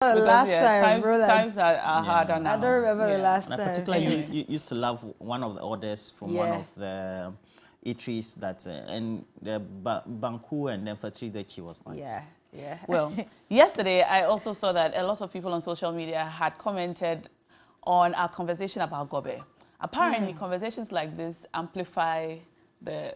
Because last yeah, time, times are harder now. I don't remember the last And time. particularly, you used to love one of the orders from one of the eateries that, and the Banku and then Fatridechi was nice. Yeah. Well, yesterday I also saw that a lot of people on social media had commented on our conversation about Gobe. Apparently, conversations like this amplify the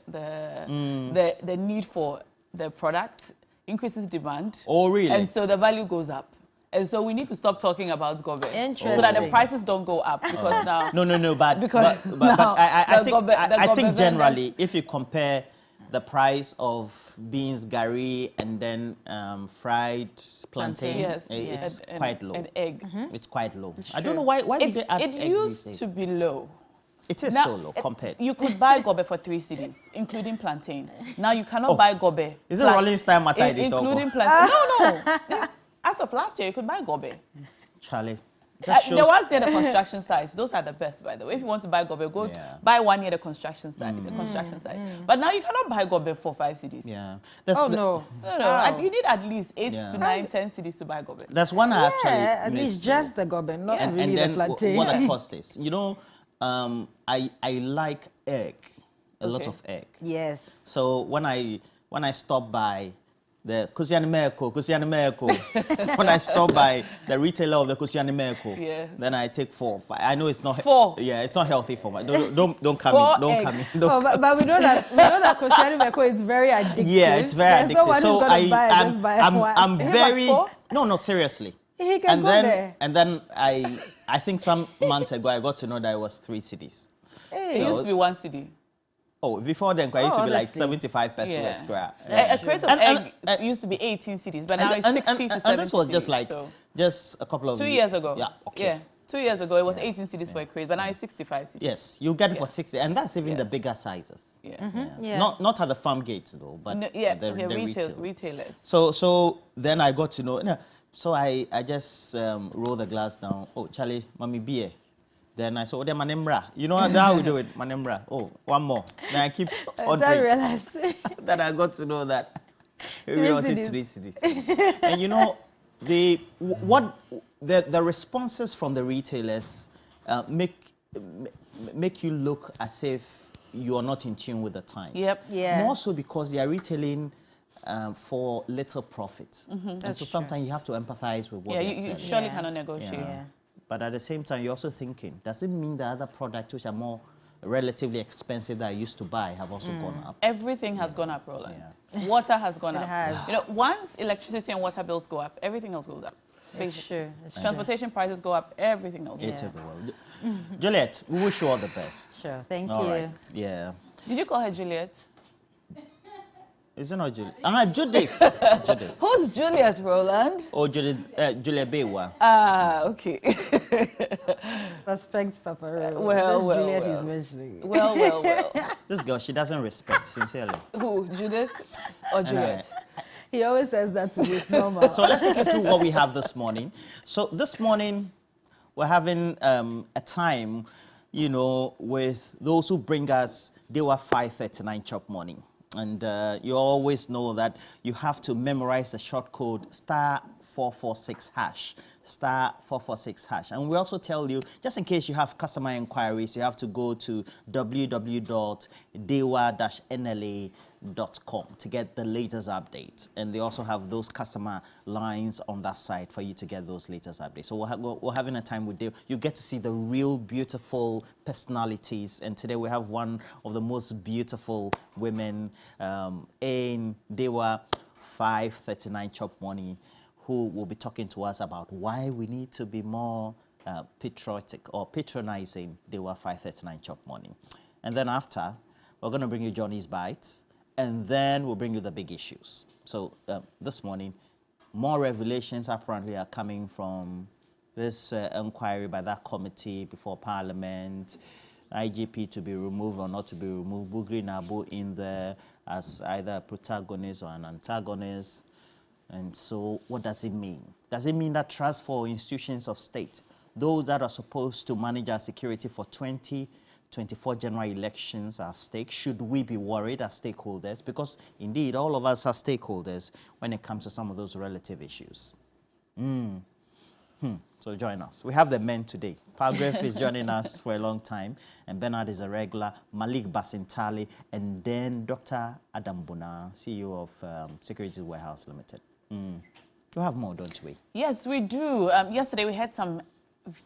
need for the product, increases demand. Oh, really? And so the value goes up. And so we need to stop talking about Gobe. Interesting. So that the prices don't go up because now... No, but I think generally, if you compare the price of beans, gari, and then fried plantain, yes, it's quite low. And egg. It's quite low. I don't know why did they add egg It used to be low. It is still low compared. You could buy gobe for 3 cedis, including plantain. Now you cannot buy gobe. Is it Rolling Style Matter? Including plantain. No. As of last year, you could buy gobe. Charlie. The ones near the construction sites, those are the best, by the way. If you want to buy gobe, go buy one near the construction site. But now you cannot buy gobe for 5 cedis. Yeah. No. You need at least 8 to 9, 10 cedis to buy gobe. That's one I actually at least just the gobe, not really and then the plantain. what the cost is. You know, I like egg, a lot of egg. Yes. So when I stop by the Kusiani Meko, when I stop by the retailer of the Kusiani Meko, then I take 4. I know it's not 4. Yeah, it's not healthy for me. Don't come in. Don't come in. But we know that Kusiani Meko is very addictive. Yeah, it's very addictive. So I'm very no, seriously. He can go there. And then I think some months ago I got to know that it was 3 cedis. It used to be 1 cedi. Oh, before then, it used to be like 75 pesos a square. A crate of egg used to be 18 cedis, but now it's 60 to 70. And this was just like, just a couple of 2 years ago. Yeah, okay. Yeah, 2 years ago, it was 18 cedis for a crate, but now it's 65 cedis. Yes, you get it for 60, and that's even the bigger sizes. Not at the farm gates, though, but the retailers. So then I got to know, so I just roll the glass down. Oh, Charlie, mommy beer. Then I said, oh, they're Manembra. You know how we do it, Manembra. Oh, one more. Then I keep ordering. Then I got to know that it was 3 cedis. And you know, the responses from the retailers make you look as if you are not in tune with the times. Yep. Yeah. More so because they are retailing for little profit. And so sometimes you have to empathize with what they're selling. You surely cannot negotiate. Yeah. But at the same time, you're also thinking, does it mean the other products which are more relatively expensive that I used to buy have also gone up? Everything has gone up, Roland. Water has gone up. You know, once electricity and water bills go up, everything else goes up. Sure. Transportation prices go up, everything else goes up. Juliet, we wish you all the best. Sure, thank you. Right. Yeah. Did you call her Juliet? Is it not Juliet? Judith. Judith. Who's Juliet, Roland? Oh, Juliet Bewa. Okay. Suspect Papa. Well. Juliet is mentioning. Well. This girl, she doesn't respect, sincerely. Who, Judith or Juliet? He always says that to me, it's normal. So let's take you through what we have this morning. So this morning, we're having a time, you know, with those who bring us Dewa 539 Chop Morning. And you always know that you have to memorize the short code *446#, *446#. And we also tell you, just in case you have customer inquiries, you have to go to www.dewa-nla.com to get the latest updates. And they also have those customer lines on that site for you to get those latest updates. So we're having a time with Dewa. You get to see the real beautiful personalities. And today we have one of the most beautiful women in Dewa 539 Chop Money, who will be talking to us about why we need to be more patriotic or patronizing Dewa 539 Chop Money. And then after, we're going to bring you Johnny's Bites, and then we'll bring you the big issues. So this morning, more revelations apparently are coming from this inquiry by that committee before Parliament, IGP to be removed or not to be removed, Bugri Nabu in there as either a protagonist or an antagonist. And so what does it mean? Does it mean that trust for institutions of state, those that are supposed to manage our security for 2024 general elections are at stake? Should we be worried as stakeholders? Because indeed, all of us are stakeholders when it comes to some of those relative issues. So join us. We have the men today. Palgrave is joining us for a long time, and Bernard is a regular, Malik Basintali, and then Dr. Adam Bona, CEO of Securities Warehouse Limited. We have more, don't we? Yes, we do. Yesterday we had some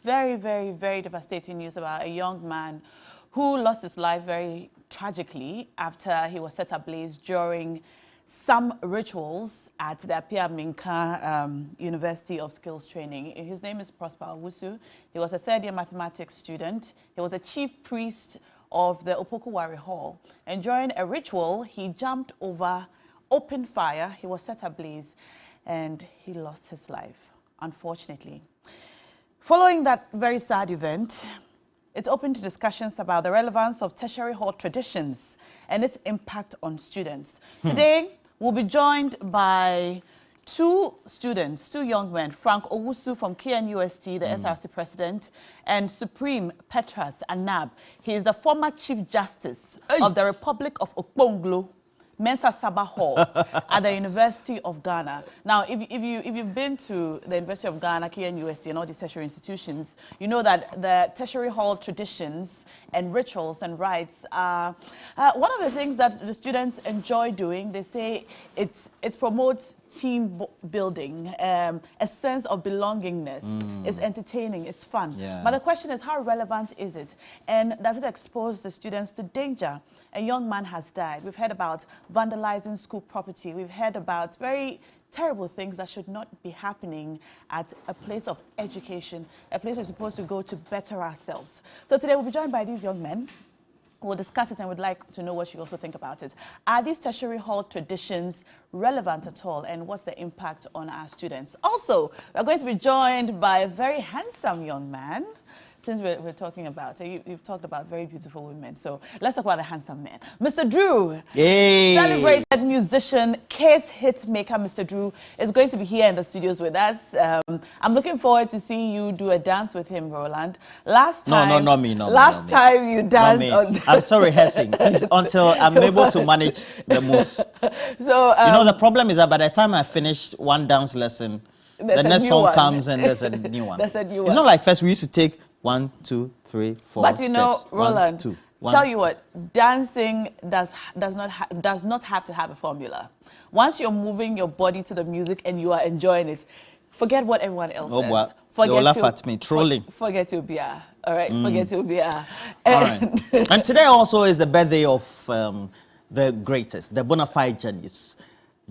very, very, very devastating news about a young man who lost his life very tragically after he was set ablaze during some rituals at the Apia Minka University of Skills Training. His name is Prosper Owusu. He was a third-year mathematics student. He was the chief priest of the Opoku Hall. And during a ritual, he jumped over open fire. He was set ablaze and he lost his life, unfortunately. Following that very sad event, it opened to discussions about the relevance of tertiary hall traditions and its impact on students. Today, we'll be joined by two students, two young men, Frank Owusu from KNUST, the SRC president, and Supreme Petras Anab. He is the former Chief Justice of the Republic of Okponglo, Mensa Saba Hall at the University of Ghana. Now, if you've been to the University of Ghana, KNUST, and all these tertiary institutions, you know that the tertiary hall traditions and rituals and rites are one of the things that the students enjoy doing. They say it promotes team building, a sense of belongingness. It's entertaining, it's fun. Yeah. But the question is, how relevant is it? And does it expose the students to danger? A young man has died. We've heard about vandalizing school property. We've heard about very terrible things that should not be happening at a place of education, a place we're supposed to go to better ourselves. So today we'll be joined by these young men. We'll discuss it and would like to know what you also think about it. Are these tertiary hall traditions relevant at all, and what's the impact on our students? Also, we're going to be joined by a very handsome young man. Since we're talking about it, you've talked about very beautiful women, so let's talk about the handsome man. Mr. Drew, celebrated musician, case hit maker Mr. Drew is going to be here in the studios with us. I'm looking forward to seeing you do a dance with him, Roland. Last time, not me. Last time you danced on I'm sorry, rehearsing, please, until I'm able to manage the moves. So you know, the problem is that by the time I finish one dance lesson, the next song comes and there's a new one. There's a new one. It's not like first we used to take 1, 2, 3, 4 But you know, steps. Roland, 1, 2, 1. Tell you what, dancing does not have to have a formula. Once you're moving your body to the music and you are enjoying it, forget what everyone else says. Well, they'll laugh at me, trolling. Forget Ubia, all right? Forget Ubia. All right. And today also is the birthday of the greatest, the bona fide genius,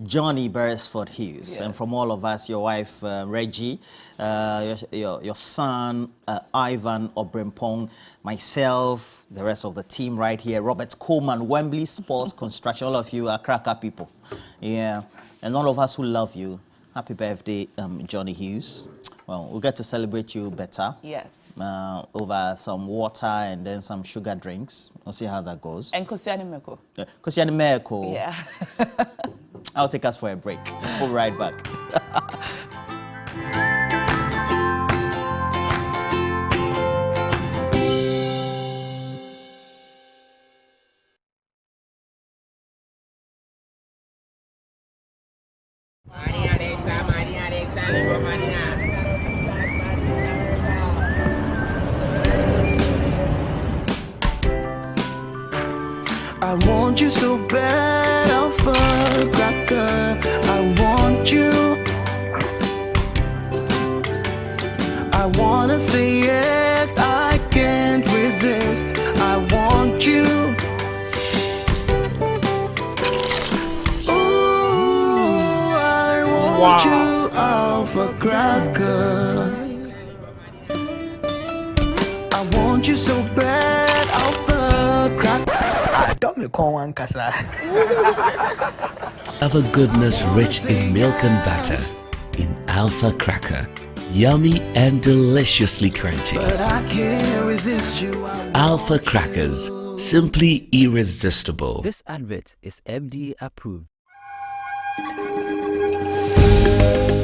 Johnny Beresford Hughes. Yes. And from all of us, your wife, Reggie, your son, Ivan Obrempong, myself, the rest of the team right here, Robert Coleman, Wembley Sports Construction, all of you are cracker people. Yeah. And all of us who love you, happy birthday, Johnny Hughes. Well, we'll get to celebrate you better. Yes. Over some water and then some sugar drinks. We'll see how that goes. And Kosiani Meko. Kosiani Meko. Yeah. I'll take us for a break. We'll be right back. I want you so bad, Alpha Cracker. I want you. I wanna say yes, I can't resist. I want you. Ooh, I want you, Alpha Cracker. I want you so bad, Alpha Cracker. Alpha goodness rich in milk and butter. In Alpha Cracker. Yummy and deliciously crunchy. But I can't resist you. Alpha Crackers. Simply irresistible. This advert is FDA approved.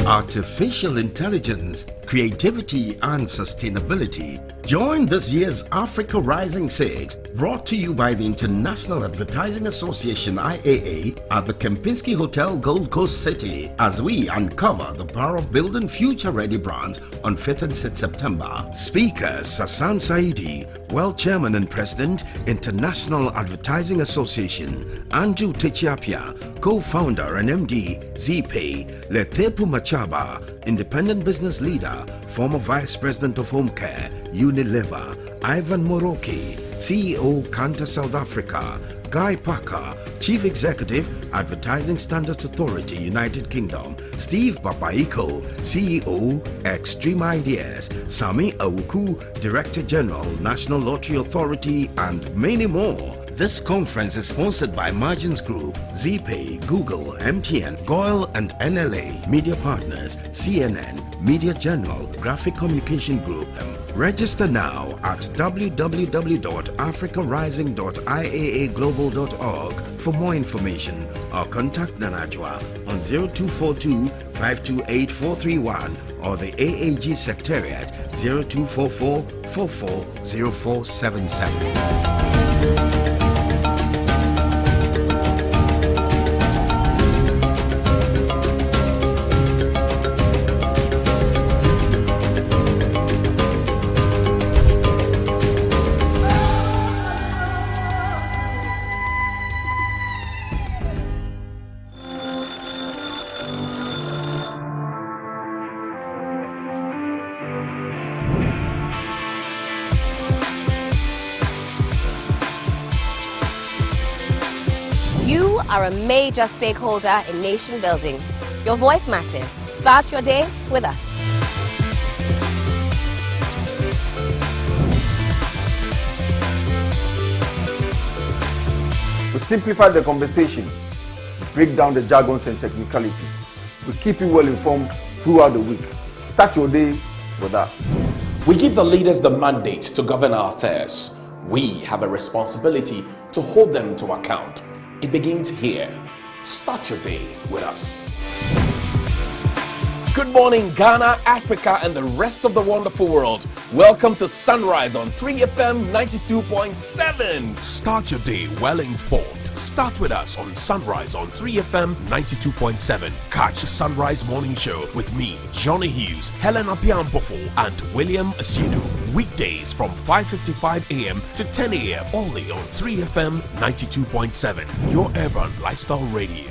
Artificial intelligence, creativity and sustainability Join this year's Africa Rising 6, brought to you by the International Advertising Association IAA at the Kempinski Hotel, Gold Coast City, as we uncover the power of building future-ready brands on 5th and 6th September. Speakers Sasan Saidi, World Chairman and President, International Advertising Association, Andrew Techiapia, co-founder and MD, ZPay, Letepu Machaba, independent business leader, former Vice President of Home Care, Unilever, Ivan Moroki, CEO, Kanta South Africa, Guy Parker, Chief Executive, Advertising Standards Authority, United Kingdom, Steve Papaiko, CEO, Extreme Ideas, Sami Awuku, Director General, National Lottery Authority, and many more. This conference is sponsored by Margins Group, ZPay, Google, MTN, GOIL and NLA, Media Partners, CNN, Media General, Graphic Communication Group. Register now at www.africarising.iaaglobal.org for more information or contact Nanajwa on 0242 528 431 or the AAG Secretariat 0244 440477. You are a major stakeholder in nation building. Your voice matters. Start your day with us. We simplify the conversations, break down the jargons and technicalities. We keep you well informed throughout the week. Start your day with us. We give the leaders the mandate to govern our affairs. We have a responsibility to hold them to account. It begins here. Start your day with us. Good morning, Ghana, Africa, and the rest of the wonderful world. Welcome to Sunrise on 3FM 92.7. Start your day well informed. Start with us on Sunrise on 3FM 92.7. Catch the Sunrise Morning Show with me, Johnny Hughes, Helena Piampofo, and William Asiedu. Weekdays from 5:55 a.m. to 10 a.m. only on 3FM 92.7. Your urban lifestyle radio.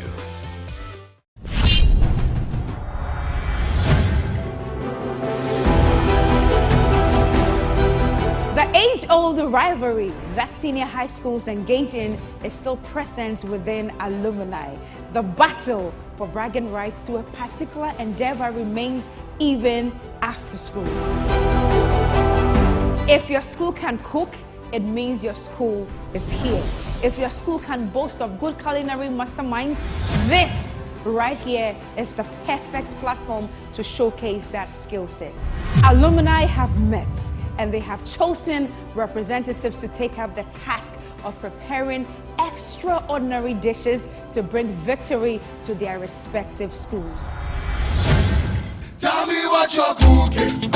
The age-old rivalry that senior high schools engage in is still present within alumni. The battle for bragging rights to a particular endeavor remains even after school. If your school can cook, it means your school is here. If your school can boast of good culinary masterminds, this right here is the perfect platform to showcase that skill set. Alumni have met and they have chosen representatives to take up the task of preparing extraordinary dishes to bring victory to their respective schools. Tell me what you're cooking.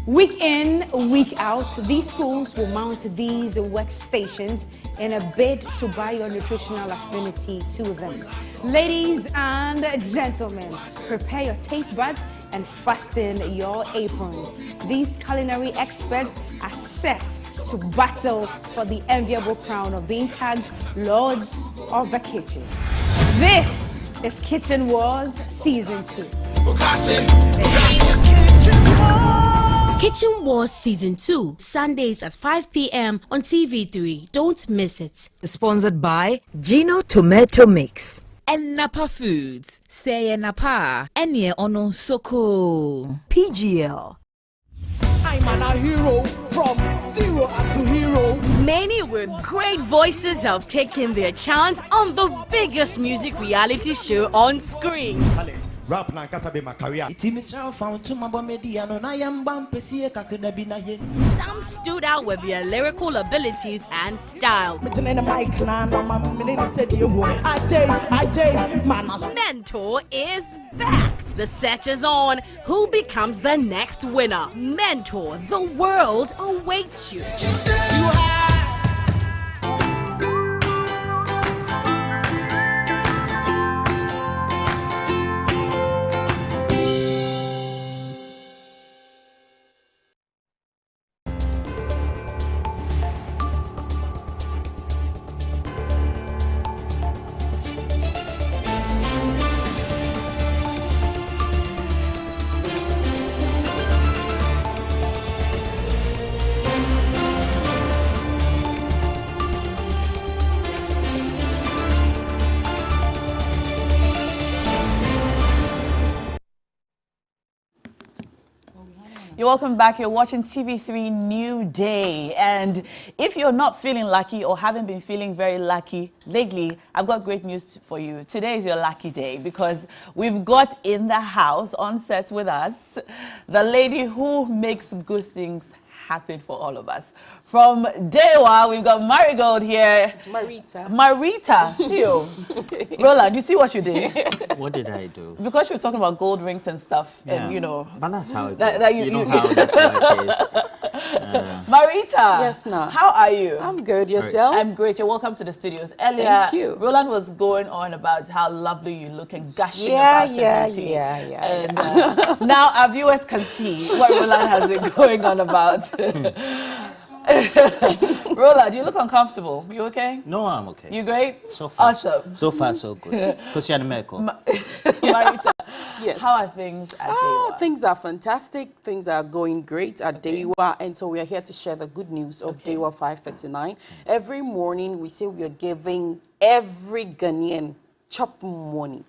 Week in, week out, these schools will mount these workstations in a bid to buy your nutritional affinity to them. Ladies and gentlemen, prepare your taste buds and fasten your aprons. These culinary experts are set to battle for the enviable crown of being tagged Lords of the Kitchen. This is Kitchen Wars Season 2. Kitchen Wars Season 2, Sundays at 5 p.m. on TV3. Don't miss it. Sponsored by Gino Tomato Mix and Napa Foods. Say Napa. Enye Ono Soko. PGL. I'm a hero from zero up to hero. Many with great voices have taken their chance on the biggest music reality show on screen. Rap Nankasa be my career. Some stood out with their lyrical abilities and style. Mentor is back. The search is on. Who becomes the next winner? Mentor, the world awaits you. You're welcome back. You're watching TV3 New Day. And if you're not feeling lucky or haven't been feeling very lucky lately, I've got great news for you. Today is your lucky day because we've got in the house on set with us the lady who makes good things happen for all of us. From Dewa, we've got Marigold here. Marita, see you. Roland, you see what you did? What did I do? Because you were talking about gold rings and stuff, and you know. But that's how it goes. You know how this work is. Marita. Yes, now. How are you? I'm good. Yourself? I'm great. You're welcome to the studios. Earlier, Thank you. Roland was going on about how lovely you look and gushing about your beauty. And now our viewers can see what Roland has been going on about. Roland, you look uncomfortable. You okay? No, I'm okay. You great? So far, awesome. So far, so good. Because you're in America. Marita, yes. How are things at Dewa? Things are fantastic. Things are going great at Dewa. And so we are here to share the good news of Dewa 539. Every morning we say we are giving every Ghanaian chop money.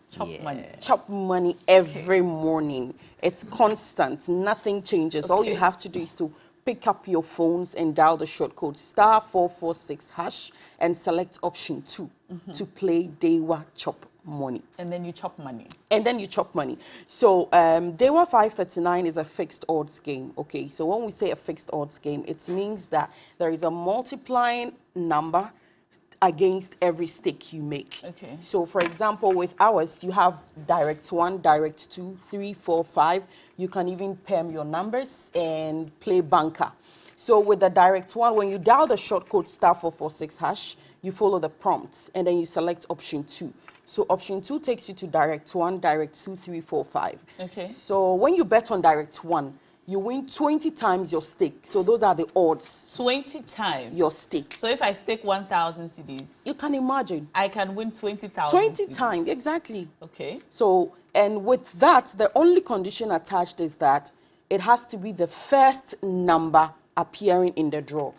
Chop money every morning. It's constant. Nothing changes. All you have to do is to pick up your phones and dial the short code *446# and select option 2 to play Dewa Chop Money. And then you chop money. And then you chop money. So Dewa 539 is a fixed odds game. Okay, so when we say a fixed odds game, it means that there is a multiplying number against every stake you make. Okay. So for example, with ours, you have direct 1, direct 2, 3, 4, 5. You can even perm your numbers and play banker. So with the direct 1, when you dial the short code *446#, you follow the prompts and then you select option 2. So option 2 takes you to direct 1, direct 2, 3, 4, 5. Okay. So when you bet on direct 1, you win 20 times your stake. So those are the odds. 20 times? Your stake. So if I stake 1,000 cedis? You can imagine. I can win 20,000 20 times, exactly. Okay. So, and with that, the only condition attached is that it has to be the first number appearing in the draw.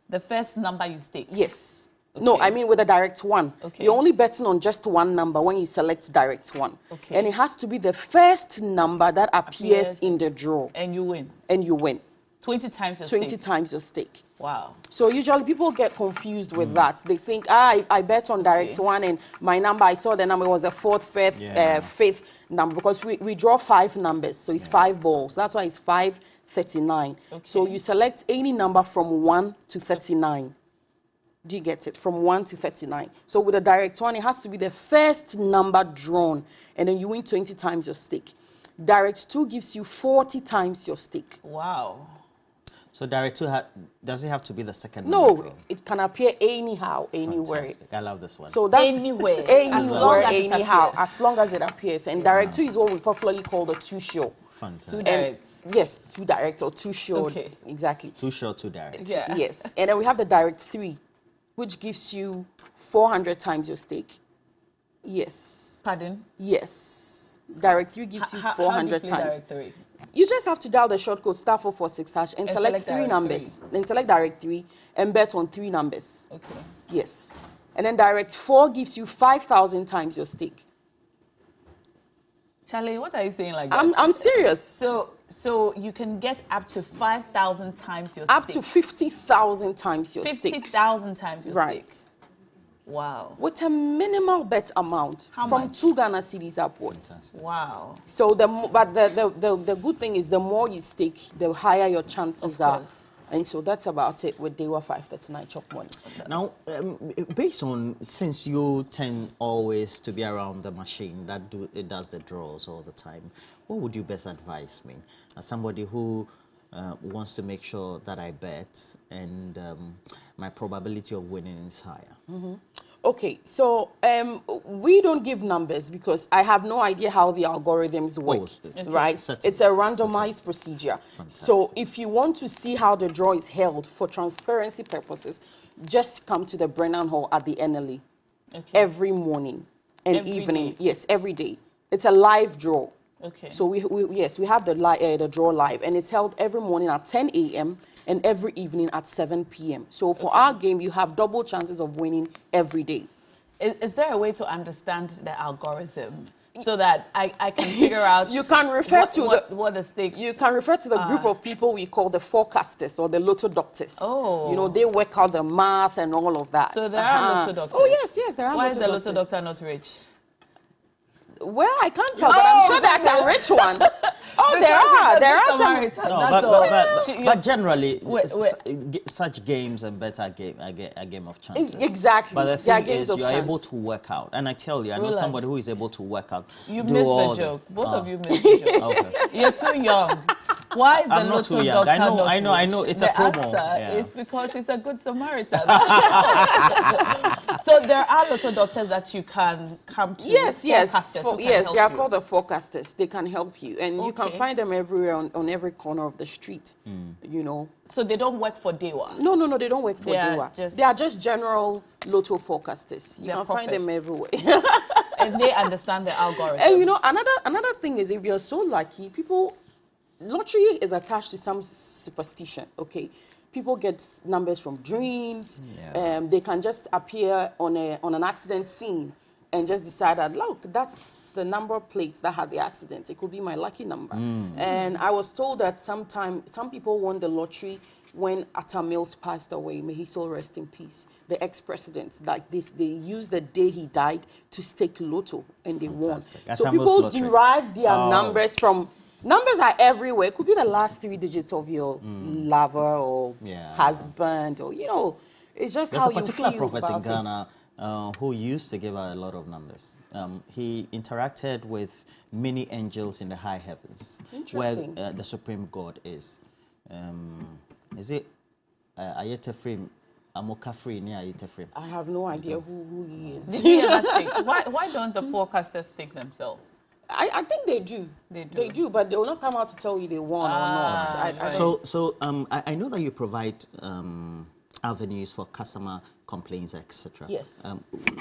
The first number you stake? Yes. Okay. No, I mean with a direct 1. Okay. You're only betting on just one number when you select direct 1. Okay. And it has to be the first number that appears in the draw. And you win. And you win. 20 times your stake. 20 times your stake. Wow. So usually people get confused with that. They think, I bet on direct 1 and my number, I saw the number was a 4th, 5th, 5th number because we draw 5 numbers. So it's 5 balls. That's why it's 539. Okay. So you select any number from 1 to 39. Do you get it? From 1 to 39. So with a direct 1, it has to be the first number drawn, and then you win 20 times your stake. Direct 2 gives you 40 times your stake. Wow. So direct 2, does it have to be the second number? No, it can appear anyhow, anywhere. Fantastic. I love this one. So that's anywhere, anyhow, as long as it appears. And direct 2 is what we popularly call the 2-show. Fantastic. 2 direct. Yes, 2 direct or 2-show. Okay. Exactly. 2-show, 2 direct. Yeah. Yes. And then we have the direct 3. Which gives you 400 times your stake. Yes. Pardon? Yes. Direct 3 gives you 400 times. Direct 3? You just have to dial the short code *446# and select 3 numbers. Then select direct 3 and bet on 3 numbers. Okay. Yes. And then direct 4 gives you 5,000 times your stake. Charlie, what are you saying like that? I'm serious. So you can get up to 5,000 times your up stake. To 50,000 times your stake. 50,000 times your right. stake. Wow. With a minimal bet amount. How from much? 2 Ghana cedis upwards. Wow. So the good thing is the more you stake, the higher your chances are And so that's about it with Dewa 539 Chop Money. Now, based on, since you tend always to be around the machine that does the draws all the time, what would you best advise me as somebody who wants to make sure that I bet and my probability of winning is higher? Okay, so we don't give numbers because I have no idea how the algorithms work, right? It's a randomized procedure. So if you want to see how the draw is held for transparency purposes, just come to the Brennan Hall at the NLA every morning and Every evening. day? Yes, every day. It's a live draw. Okay. So we have the draw live, and it's held every morning at 10 a.m. and every evening at 7 p.m. So for our game, you have double chances of winning every day. Is there a way to understand the algorithm so that I can figure out? You can refer what the stakes. You can refer to the group of people we call the forecasters or the lotto doctors. Oh. You know, they work out the math and all of that. So there are lotto doctors. Oh yes, there are. Why lotto is the doctors. lotto doctor not rich? Well, I can't tell, but I'm sure there are some rich ones. Oh, there are some. No, but generally, such games and bet are a game of chances. Exactly. But the thing is, you are able to work out. And I tell you, I know somebody who is able to work out. You missed the joke. Both of you missed the joke. Okay. You're too young. Why is the I'm not lotto too young. doctor I know. It's a promo. The answer is because he's a good Samaritan. So there are lotto doctors that you can come to. Yes. They are called the forecasters. They can help you, and you can find them everywhere on every corner of the street. You know. So they don't work for Dewa? No, they don't work for Dewa. They are just general lotto forecasters. You can find them everywhere. And they understand the algorithm. And you know, another thing is, if you're so lucky, lottery is attached to some superstition, okay? People get numbers from dreams. They can just appear on an accident scene and just decide that, look, that's the number plates that had the accident. It could be my lucky number. And I was told that some people won the lottery when Atta Mills passed away. May he soul rest in peace. The ex-president, like this, they used the day he died to stake lotto, and they won. So people derive their numbers from. Numbers are everywhere. It could be the last 3 digits of your lover or husband, or, you know, it's just how you feel. There's a particular prophet in Ghana who used to give out a lot of numbers. He interacted with many angels in the high heavens, where the supreme God is. Is it Ayetefrim? I have no idea who he is. Did you ever think, why don't the forecasters take themselves? I think they do. They do, but they will not come out to tell you they won or not. I know that you provide avenues for customer complaints, etc. Yes.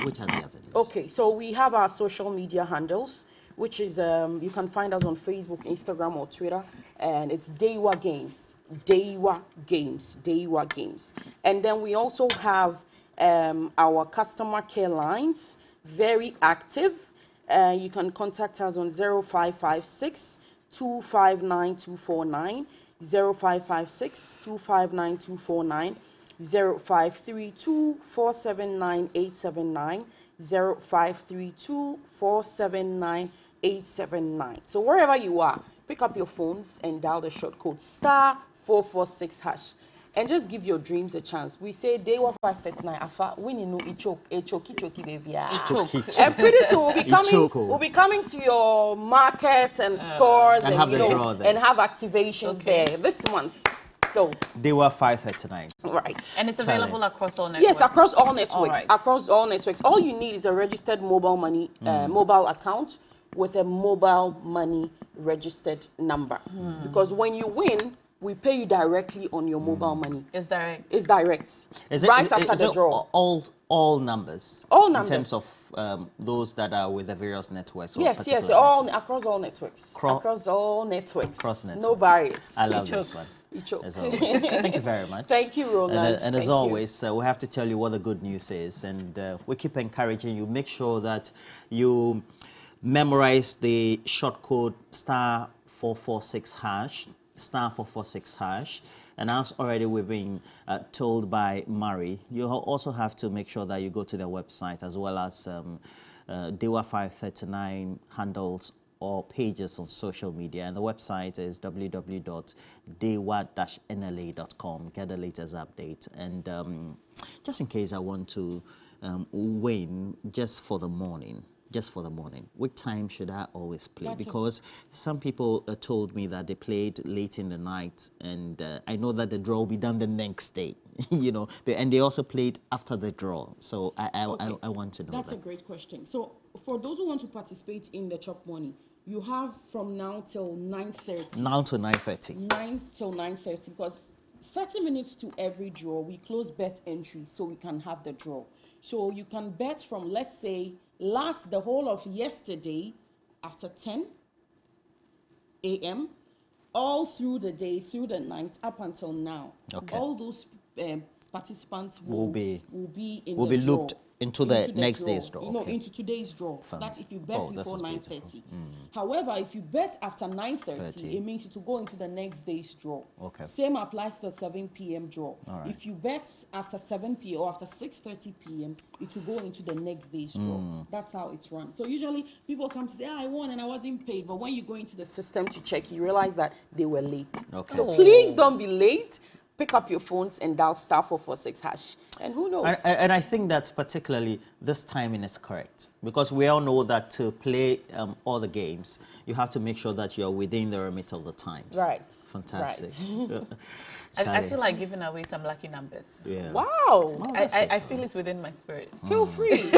Which are the avenues? Okay, so we have our social media handles, which is, you can find us on Facebook, Instagram, or Twitter, and it's Dewa Games. Dewa Games. Dewa Games. And then we also have our customer care lines, very active. You can contact us on 0556 259 249, 0556 259 249, 0532 479 879, 0532 479 879. So wherever you are, pick up your phones and dial the short code *446#. And just give your dreams a chance. We say Dewa 539 afa winning no choki baby. And pretty soon we'll be coming to your markets and stores and have activations there this month. So Dewa 539. Right. And it's available across all networks. Yes, across all networks. Across all networks. All you need is a registered mobile money mobile account with a mobile money registered number. Because when you win, we pay you directly on your mobile money. It's direct. It's direct. After the draw. All numbers? All numbers. In terms of those that are with the various networks? Yes, across all networks. Across all networks. Cross networks. No barriers. I love this one. As always. Thank you very much. Thank you, Roland. And as always, we have to tell you what the good news is. And we keep encouraging you. Make sure that you memorize the short code *446#. *446#. And as already we've been told by Mari, you also have to make sure that you go to their website as well as Dewa 539 handles or pages on social media. And the website is www.dewa-nla.com. Get the latest update. And just in case I want to win just for the morning, what time should I always play? Because some people told me that they played late in the night, and I know that the draw will be done the next day, you know, and they also played after the draw. So I want to know That's a great question. So for those who want to participate in the Chop Money, you have from now till 9:30. Now to 9:30. 9 till 9:30, because 30 minutes to every draw, we close bet entries so we can have the draw. So you can bet from, let's say, the whole of yesterday after 10 a.m. all through the day, through the night, up until now. Okay. All those participants will be looped into the next day's draw. No, into today's draw. That's if you bet before 9:30. However, if you bet after 9:30, it means to go into the next day's draw. Okay. Same applies to the 7 p.m. draw. All right. If you bet after 7 p.m. or after 6:30 p.m., it will go into the next day's draw. That's how it's run. So usually people come to say, I won and I wasn't paid. But when you go into the system to check, you realize that they were late. Okay. So please don't be late. Pick up your phones and dial *446#. And who knows? And I think that particularly this timing is correct, because we all know that to play all the games, you have to make sure that you're within the remit of the times. Right. Fantastic. Right. I feel like giving away some lucky numbers. Yeah. Wow. I feel it's within my spirit. Feel free.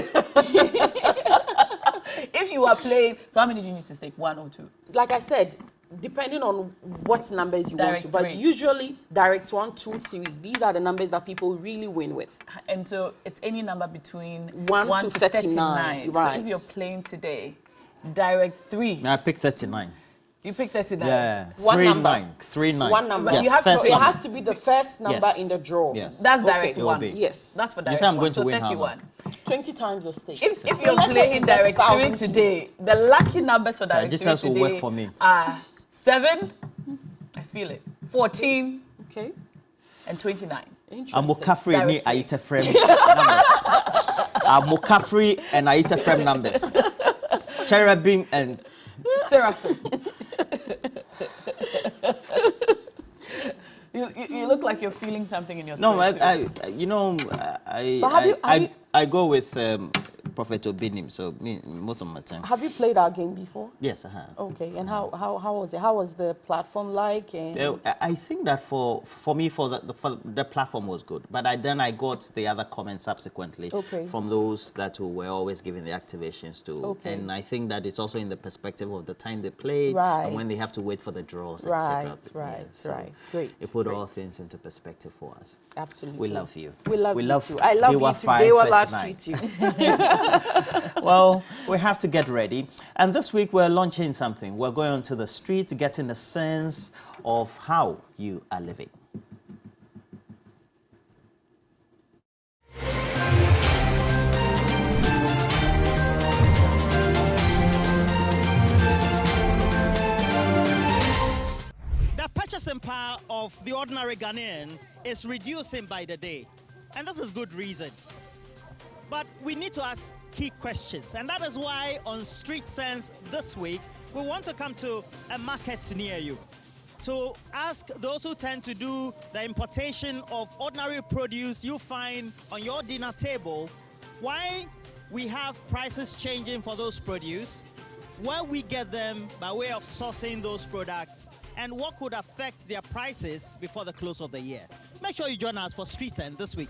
If you are playing, so how many do you need to stake? 1 or 2? Like I said, depending on what numbers you Direct want to, but 3. usually direct 1, 2, 3. These are the numbers that people really win with. And so it's any number between 1 to 39. Right. So if you're playing today, direct 3. May I pick 39? You pick 39. Yeah. One number. 39. One number. Yes, It has to be the first number in the draw. Yes. That's direct Okay. 1. Yes. That's for direct You say I'm 1. going to so win 31. 20 times your stake. If you're playing direct 3 today, the lucky numbers for direct 3 Jesus today will work for me. are 7, I feel it, 14, okay, and 29. I'm Mokafri ni Aita Frame numbers. I'm Mokafri and Aita Frame numbers. Cherubim and Seraphim. You look like you're feeling something in your spirit. No, I go with Prophet Obinim, so most of my time. Have you played our game before? Yes, I have. Okay, and how was it? How was the platform like? And I think that for me, the platform was good, but then I got the other comments subsequently from those that were always giving the activations to, and I think that it's also in the perspective of the time they play and when they have to wait for the draws, etc. Right. Great. It put all things into perspective for us. Absolutely. We love you. We love you too. I love you too. They will love you too. Well, we have to get ready. And this week we're launching something. We're going onto the street, getting a sense of how you are living. The purchasing power of the ordinary Ghanaian is reducing by the day. And this is good reason. But we need to ask key questions, and that is why on Street Sense this week, we want to come to a market near you to ask those who tend to do the importation of ordinary produce you find on your dinner table, why we have prices changing for those produce, where we get them by way of sourcing those products, and what could affect their prices before the close of the year. Make sure you join us for Street Sense this week.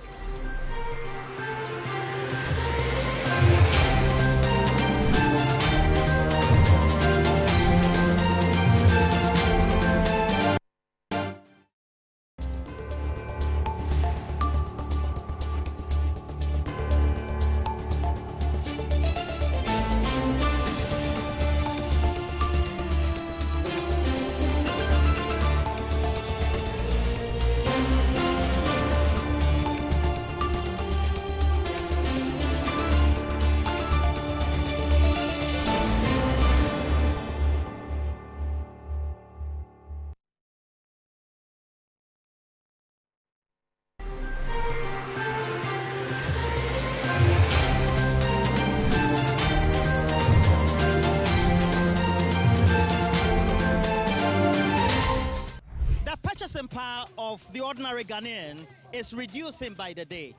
purchasing power of the ordinary Ghanaian is reducing by the day.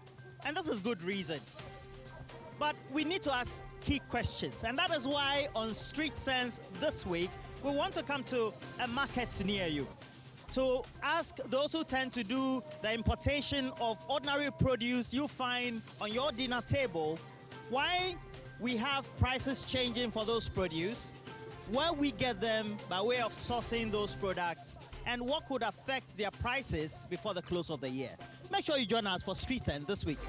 And this is good reason. But we need to ask key questions. And that is why on Street Sense this week, we want to come to a market near you to ask those who tend to do the importation of ordinary produce you find on your dinner table why we have prices changing for those produce, where we get them by way of sourcing those products, and what could affect their prices before the close of the year. Make sure you join us for Street End this week.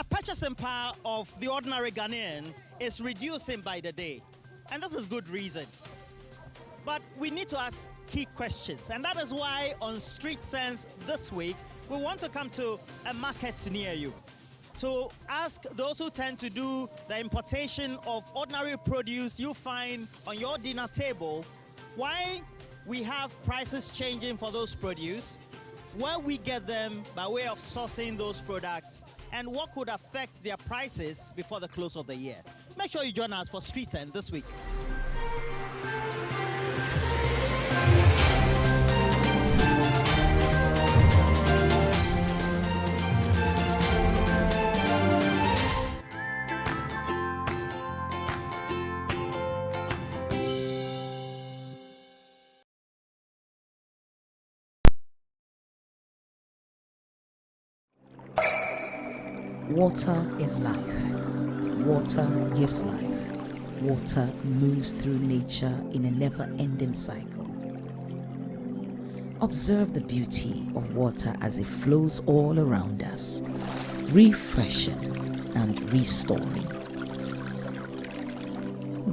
Purchasing power of the ordinary Ghanaian is reducing by the day. And this is good reason. But we need to ask key questions. And that is why on Street Sense this week, we want to come to a market near you to ask those who tend to do the importation of ordinary produce you find on your dinner table why we have prices changing for those produce, where we get them by way of sourcing those products, and what could affect their prices before the close of the year. Make sure you join us for Street End this week. Water is life. Water gives life. Water moves through nature in a never-ending cycle. Observe the beauty of water as it flows all around us, refreshing and restoring.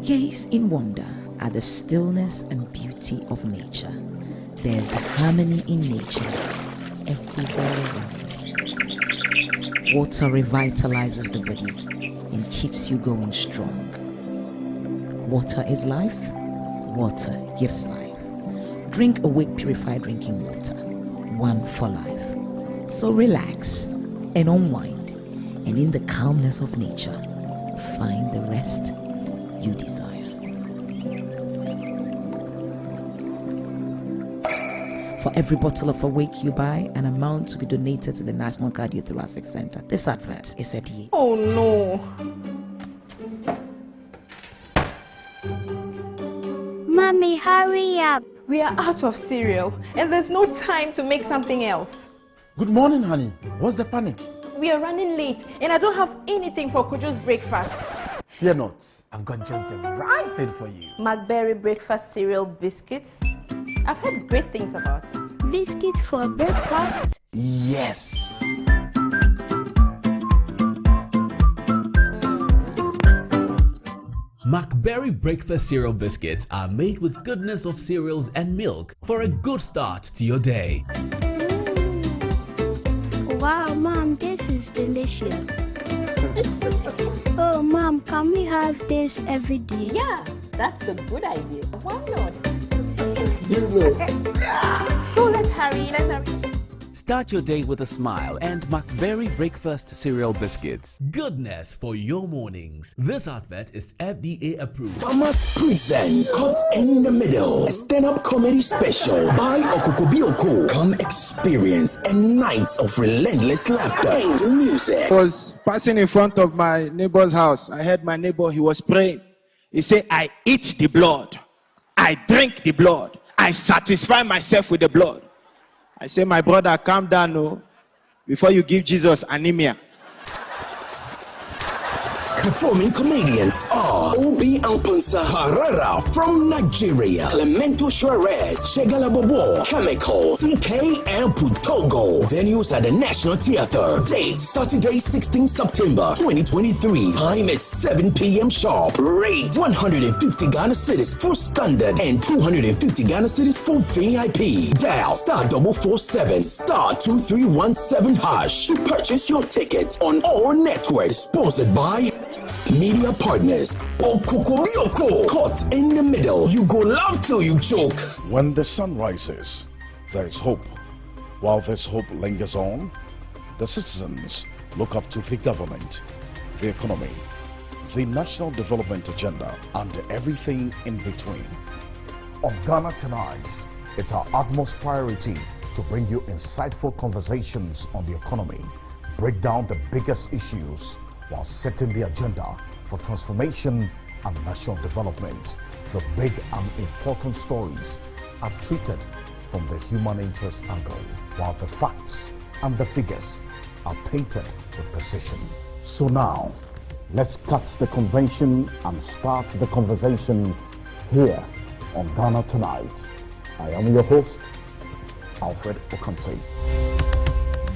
Gaze in wonder at the stillness and beauty of nature. There's harmony in nature everywhere around. Water revitalizes the body and keeps you going strong. Water is life. Water gives life. Drink Awake Purified Drinking Water, one for life. So relax and unwind, and in the calmness of nature, find the rest you desire. For every bottle of Awake you buy, an amount to be donated to the National Cardiothoracic Center. This advert is FDA. Oh no. Mommy, hurry up. We are out of cereal and there's no time to make something else. Good morning, honey. What's the panic? We are running late and I don't have anything for Kojo's breakfast. Fear not. I've got just the right thing for you. McBerry breakfast cereal biscuits. I've heard great things about it. Biscuits for breakfast? Yes. McBerry breakfast cereal biscuits are made with goodness of cereals and milk for a good start to your day. Wow, Mom, this is delicious. Oh, Mom, can we have this every day? Yeah, that's a good idea. Why not? So let's hurry. Start your day with a smile and McBerry breakfast cereal biscuits. Goodness for your mornings. This advert is FDA approved. Thomas present Cut in the Middle, a stand-up comedy special by Okukobioko. Come experience a night of relentless laughter and music. I was passing in front of my neighbor's house. I heard my neighbor, he was praying. He said, I eat the blood. I drink the blood. I satisfy myself with the blood. I say, my brother, calm down, no, before you give Jesus anemia. Performing comedians are Obi Amponsa Harara from Nigeria, Clemento Suarez, Shegala Bobo, Chemical, TK and Putogo. Venues at the National Theatre. Date Saturday, 16 September 2023. Time is 7 p.m. sharp. Rate 150 Ghana cedis for standard and 250 Ghana cedis for VIP. Dial *447 *2317# to purchase your ticket on all networks. Sponsored by Media partners, Okokobioko, caught in the middle. You go laugh till you choke. When the sun rises, there is hope. While this hope lingers on, the citizens look up to the government, the economy, the national development agenda, and everything in between. On Ghana Tonight, it's our utmost priority to bring you insightful conversations on the economy, break down the biggest issues while setting the agenda for transformation and national development. The big and important stories are treated from the human interest angle, while the facts and the figures are painted with precision. So now, let's cut the convention and start the conversation here on Ghana Tonight. I am your host, Alfred Okamse.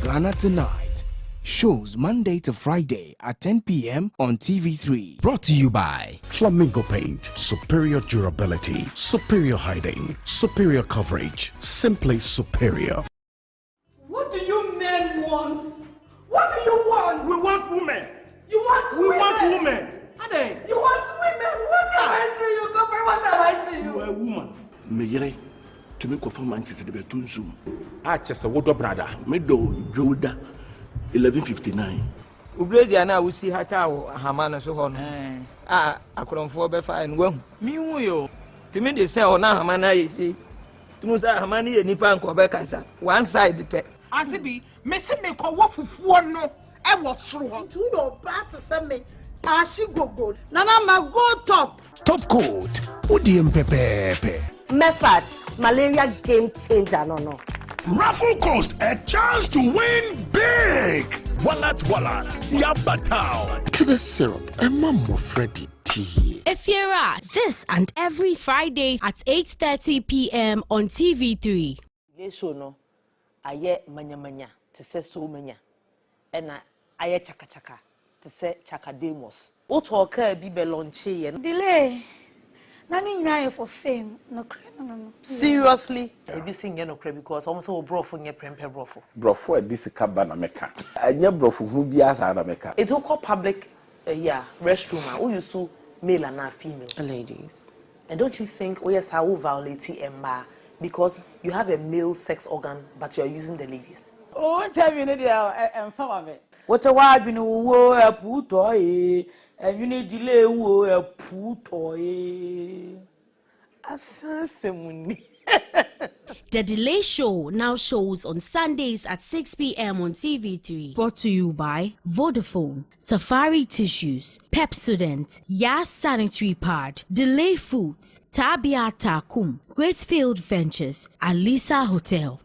Ghana Tonight shows Monday to Friday at 10 p.m. on TV3. Brought to you by Flamingo Paint. Superior durability, superior hiding, superior coverage, simply superior. What do you men want? What do you want? We want women. You want We women? want women. Ade. You want women? What have I to you? Come what have I to you? You are a woman. Meyere to me confirm Manchester the betunsu. Chester Wodo brother. Medo Joda 1159. Ubrezi ana usi hata hamana so hono. Akromfo be fa en wahu. Mi hu yo. Timi de say ona hamana yesi. Tumu say hamana ye nipa nko be kansa. One side pe. Auntie B, me se me ko wo fufuo no e wo soro ho. Tu do ba to say me. Ashi go gold. Nana ma go top. Top coat. Odium pepepe. Method, malaria game changer, no. Raffle Coast, a chance to win big. Wallet, Yabatao. Kidney syrup, and Mama Freddy tea. Efiera, this and every Friday at 8:30 p.m. on TV3. Yes or no? Aye manya to say so manya. And aye chaka to say chakademos. Otoka bibe lonche and delay. Nani nyaya for fame, no. Seriously? I be singing no credit because almost all brofo nye prempe brofo. Brofo this cabana meka. Anya brofo who be as ana meka. It's all called public restroom who you so male and not female. Ladies. And don't you think yes I will violate Emma because you have a male sex organ but you are using the ladies? Oh, tell me the farm it. What a wife in a war a putoy. And you need delay wo a putoy. The Delay Show now shows on Sundays at 6 p.m. on TV3. Brought to you by Vodafone, Safari Tissues, Pepsodent, Yas Sanitary Pad, Delay Foods, Tabia Takum, Greatfield Ventures, Alisa Hotel.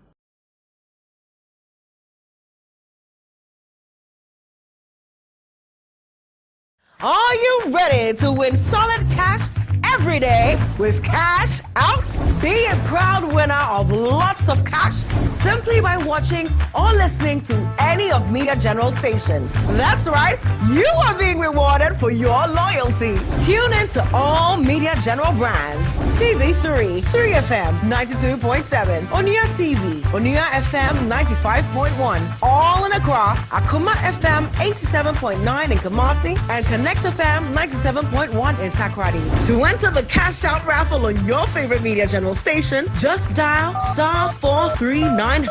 Are you ready to win solid cash every day with Cash Out? Be a proud winner of lots of cash simply by watching or listening to any of Media General stations. That's right, you are being rewarded for your loyalty. Tune in to all Media General brands. TV3, 3FM 92.7, Onia TV, Onia FM 95.1, all in Accra, Akuma FM 87.9 in Kumasi, and Connect FM 97.1 in Takrady. To enter the Cash Out raffle on your favorite Media General station, just dial *439#.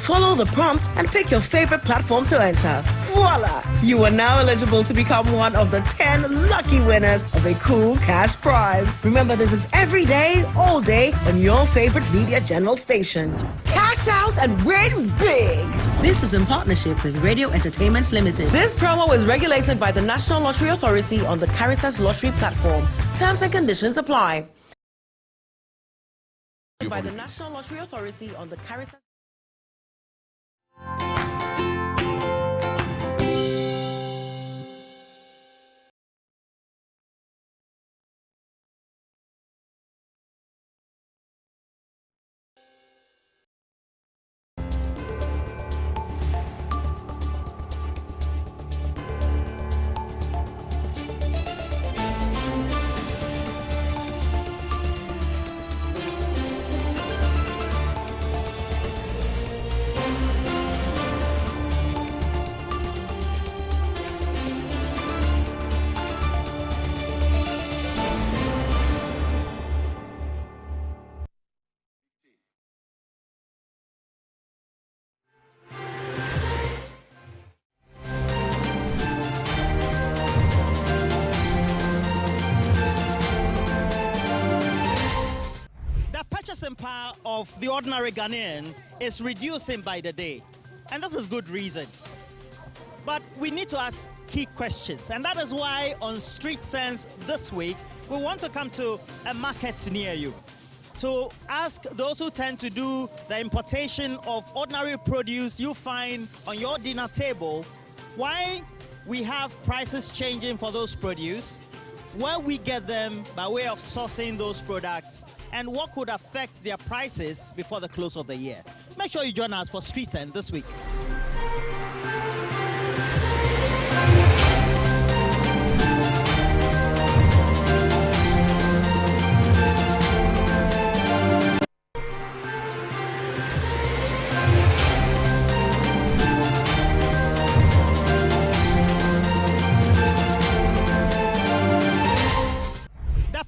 Follow the prompt and pick your favorite platform to enter. Voila! You are now eligible to become one of the 10 lucky winners of a cool cash prize. Remember, this is every day, all day on your favorite Media General station. Cash out and win big! This is in partnership with Radio Entertainment Limited. This promo is regulated by the National Lottery Authority on the Caritas Lottery platform. Terms and conditions apply. By the National Lottery Authority on the Caritas. purchasing power of the ordinary Ghanaian is reducing by the day. And this is good reason. But we need to ask key questions. And that is why on Street Sense this week, we want to come to a market near you to ask those who tend to do the importation of ordinary produce you find on your dinner table why we have prices changing for those produce, where we get them by way of sourcing those products, and what could affect their prices before the close of the year. Make sure you join us for Street Sense this week.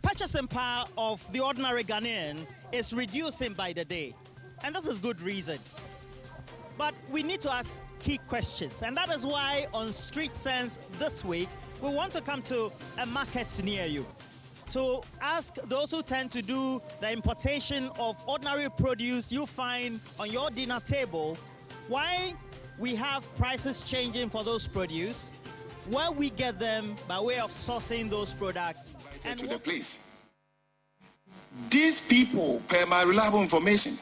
Purchasing power of the ordinary Ghanaian is reducing by the day. And this is good reason. But we need to ask key questions. And that is why on Street Sense this week, we want to come to a market near you to ask those who tend to do the importation of ordinary produce you find on your dinner table why we have prices changing for those produce, where we get them by way of sourcing those products, and to the place. These people, per my reliable information,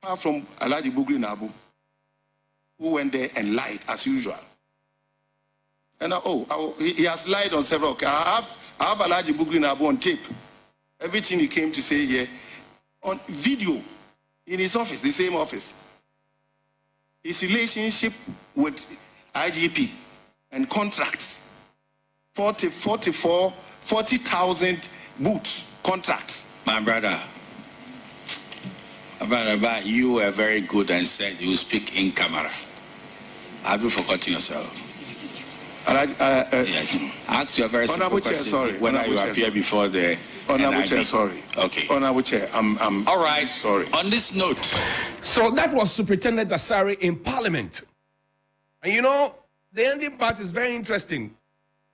are from Alhaji Bugri Nabu, who went there and lied as usual. And he has lied on several occasions. I have Alhaji Bugri Nabu on tape. Everything he came to say here on video in his office, the same office. His relationship with IGP and contracts, 40,000 boots contracts. My brother, you were very good and said you speak in camera. Have you forgotten yourself? Yes. Ask your very simple question whether you appear before the Honorable Chair, sorry. Okay. Honorable Chair, I'm all right. Sorry. On this note. So that was Superintendent Asare in Parliament. And you know, the ending part is very interesting.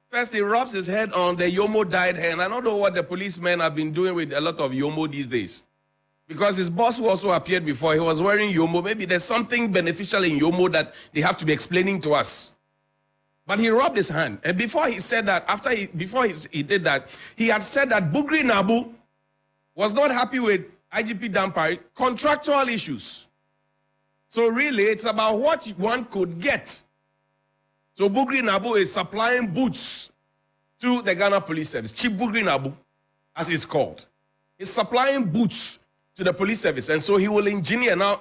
First, he rubs his head on the Yomo dyed hair. And I don't know what the policemen have been doing with a lot of Yomo these days. Because his boss who also appeared before, he was wearing Yomo. Maybe there's something beneficial in Yomo that they have to be explaining to us. But he rubbed his hand. And before he said that, before he did that, he had said that Bugri Nabu was not happy with IGP Dampari, contractual issues. So really, it's about what one could get. So Bugri Nabu is supplying boots to the Ghana Police Service. Chief Bugri Nabu, as it's called, is supplying boots to the police service. And so he will engineer. Now,